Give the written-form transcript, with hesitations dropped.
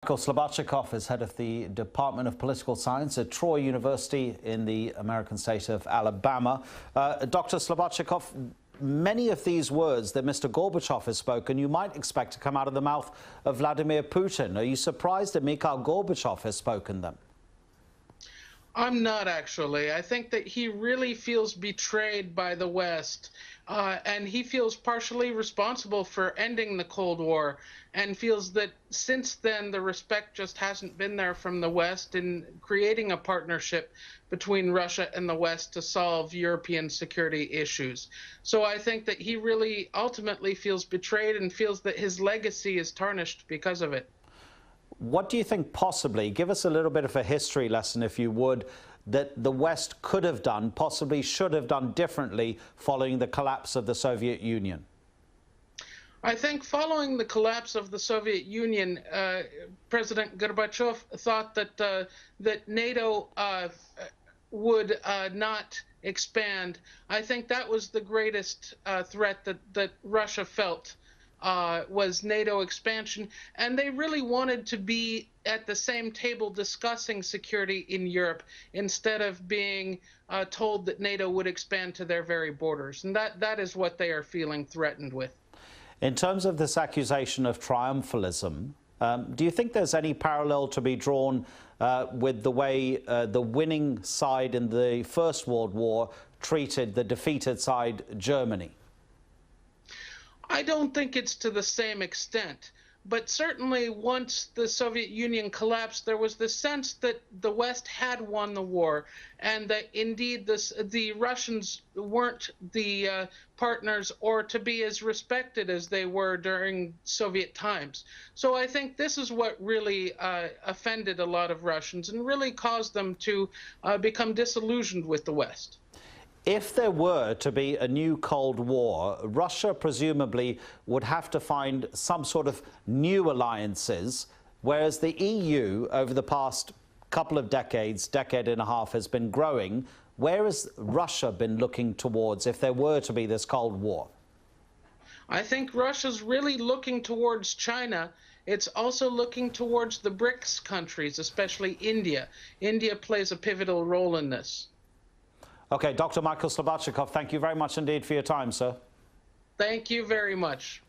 Michael Slobodchikoff is head of the Department of Political Science at Troy University in the American state of Alabama. Dr. Slobodchikoff, many of these words that Mr. Gorbachev has spoken, you might expect to come out of the mouth of Vladimir Putin. Are you surprised that Mikhail Gorbachev has spoken them? I'm not, actually. I think that he really feels betrayed by the West, and he feels partially responsible for ending the Cold War, and feels that since then the respect just hasn't been there from the West in creating a partnership between Russia and the West to solve European security issues. So I think that he really ultimately feels betrayed and feels that his legacy is tarnished because of it. What do you think possibly, give us a little bit of a history lesson if you would, that the West could have done, possibly should have done differently following the collapse of the Soviet Union? I think following the collapse of the Soviet Union, President Gorbachev thought that NATO would not expand. I think that was the greatest threat that Russia felt. Was NATO expansion, and they really wanted to be at the same table discussing security in Europe instead of being told that NATO would expand to their very borders. And that is what they are feeling threatened with. In terms of this accusation of triumphalism, do you think there's any parallel to be drawn with the way the winning side in the First World War treated the defeated side, Germany? I don't think it's to the same extent, but certainly once the Soviet Union collapsed, there was the sense that the West had won the war, and that indeed the Russians weren't the partners or to be as respected as they were during Soviet times. So I think this is what really offended a lot of Russians and really caused them to become disillusioned with the West. If there were to be a new Cold War, Russia presumably would have to find some sort of new alliances, whereas the EU over the past couple of decades, decade and a half, has been growing. Where has Russia been looking towards if there were to be this Cold War? I think Russia's really looking towards China. It's also looking towards the BRICS countries, especially India. India plays a pivotal role in this. OK, Dr. Michael Slobodchikoff, thank you very much indeed for your time, sir. Thank you very much.